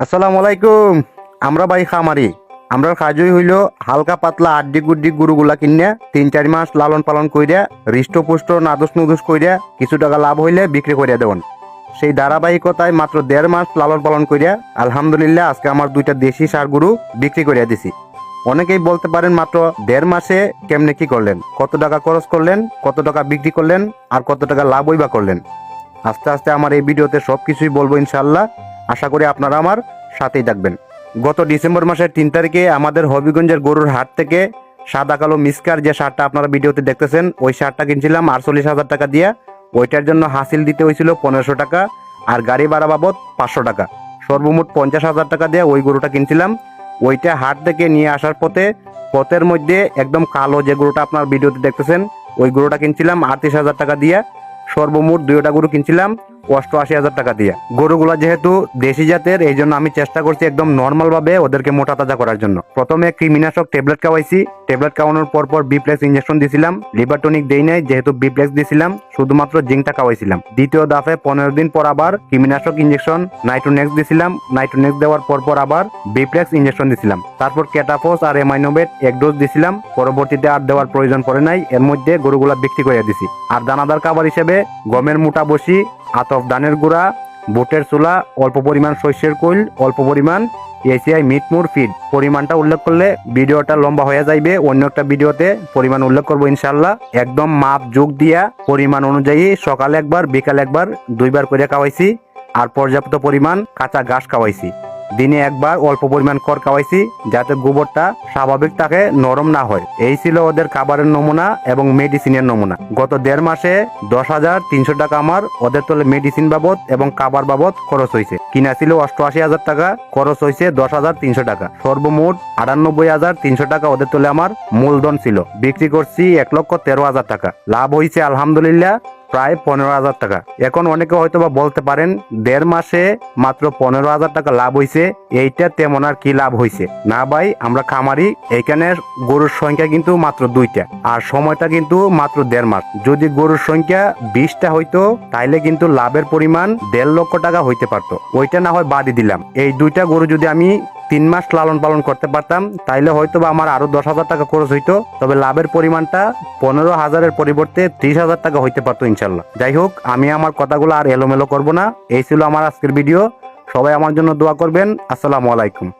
আসসালামু আলাইকুম। আমরা ভাই খামারি। আমরার কাজই হইল হালকা পাতলা আড্ডি গুড্ডি গরুগুলা কিনে ৩-৪ মাস লালন পালন কইরা হৃষ্টপুষ্ট নাদুস নুদুস কইরা কিছু টাকা লাভ হইলে বিক্রি করিয়া দেবেন। সেই ধারাবাহিকতায় মাত্র ১.৫ মাস লালন পালন কইরা আলহামদুলিল্লাহ আজকে আমার ২টা দেশি ষাঁড় গরু বিক্রি করিয়া দিছি। অনেকেই বলতে পারেন মাত্র ১.৫ মাসে কেমনে কি করলেন, কত টাকা খরচ করলেন, কত টাকা বিক্রি করলেন, আর কত টাকা লাভ হইবা করলেন। আস্তে আস্তে আমার এই ভিডিওতে সবকিছুই বলবো ইনশাআল্লাহ। আশা করি আপনারা আমার সাথেই থাকবেন। গত ডিসেম্বর মাসের ৩ তারিখে আমাদের হবিগঞ্জের গরুর হাট থেকে সাদা কালো মিসকার যে সারটা আপনারা ভিডিওতে দেখতেছেন, ওই সারটা কিনছিলাম ৪৮,০০০ টাকা দিয়ে। ওইটার জন্য হাসিল দিতে হয়েছিল ১৫০০ টাকা, আর গাড়ি ভাড়া বাবদ ৫০০ টাকা, সর্বমোট ৫০,০০০ টাকা দিয়ে ওই গরুটা কিনছিলাম। ওইটা হাট থেকে নিয়ে আসার পথের মধ্যে একদম কালো যে গরুটা আপনার ভিডিওতে দেখতেছেন, ওই গরুটা কিনছিলাম ৩৮,০০০ টাকা দিয়ে। সর্বমোট দুইটা গরু কিনছিলাম ৮৮,০০০ টাকা দিয়ে। গরুগুলা যেহেতু দেশি জাতের, এই জন্য আমি চেষ্টা করছি একদম নর্মাল ভাবে ওদেরকে মোটা তাজা করার জন্য। প্রথমে কৃমিনাশক ট্যাবলেট খাওয়াইছি। ট্যাবলেট খাওয়ানোর পর বিপ্লেক্স ইঞ্জেকশন দিছিলাম। লিভার টনিক দেই নাই, যেহেতু বিপ্লেক্স দিছিলাম, শুধুমাত্র জিঙ্কটা খাওয়াইছিলাম। দ্বিতীয় দাফে ১৫ দিন পর আবার কৃমিনাশক ইঞ্জেকশন নাইট্রোনেক্স দিছিলাম। নাইট্রোনেক্স দেওয়ার পর আবার বিপ্লেক্স ইঞ্জেকশন দিছিলাম। তারপর ক্যাটাফোস আর এমাইনোভেট ১ ডোজ দিছিলাম। পরবর্তীতে আর দেওয়ার প্রয়োজন পড়ে নাই। এর মধ্যে গরুগুলা বিক্রি করে দিছি। আর দানাদার খাবার হিসেবে গমের মোটা বসি, আতপ ধানের গুঁড়া, বুটের চুলা, অল্প পরিমাণ শস্যের কুল, অল্প পরিমাণ এসিআই মিটমুর ফিড। পরিমাণটা উল্লেখ করলে ভিডিওটা লম্বা হয়ে যাইবে। অন্য একটা ভিডিওতে পরিমাণ উল্লেখ করবো ইনশাল্লাহ। একদম মাপ যোগ দিয়া পরিমাণ অনুযায়ী সকালে একবার, বিকালে একবার, 2বার করে খাওয়াইছি। আর পর্যাপ্ত পরিমাণ কাঁচা ঘাস খাওয়াইছি। দিনে একবার অল্প পরিমাণ খড় খাওয়াইছি, যাতে গোবরটা স্বাভাবিক থাকে, নরম না হয়। এই ছিল ওদের খাবারের নমুনা এবং মেডিসিনের নমুনা। গত ১.৫ মাসে ১০,৩০০ টাকা আমার ওদের তলে মেডিসিন বাবদ এবং খাবার বাবদ খরচ হয়েছে। কিনা ছিল ৮৮,০০০ টাকা, খরচ হয়েছে ১০,৩০০ টাকা। সর্বমোট ৯৮,৩০০ টাকা ওদের তলে আমার মূলধন ছিল। বিক্রি করছি ১,১৩,০০০ টাকা। লাভ হয়েছে আলহামদুলিল্লাহ প্রায় ১৫,০০০ টাকা। এখন অনেকে হয়তো বা বলতে পারেন ১.৫ মাসে মাত্র ১৫,০০০ টাকা লাভ হয়েছে, এইটা তেমন আর কি লাভ হয়েছে না ভাই। আমরা খামারি, এইখানে গরুর সংখ্যা কিন্তু মাত্র ২টা, আর সময়টা কিন্তু মাত্র ১.৫ মাস। যদি গরুর সংখ্যা ২০টা হইতো, তাইলে কিন্তু লাভের পরিমাণ ১.৫ লক্ষ টাকা হইতে পারতো। ওইটা না হয় বাদই দিলাম। এই ২টা গরু যদি আমি ৩ মাস লালন পালন করতে পারতাম, তাইলে হয়তো বা আমার আরো ১০,০০০ টাকা খরচ হইতো। তবে লাভের পরিমাণটা ১৫,০০০-এর পরিবর্তে ৩০,০০০ টাকা হইতে পারতো ইনশাল্লাহ। যাই হোক, আমি আমার কথাগুলো আর এলোমেলো করব না। এই ছিল আমার আজকের ভিডিও। সবাই আমার জন্য দোয়া করবেন। আসসালামু আলাইকুম।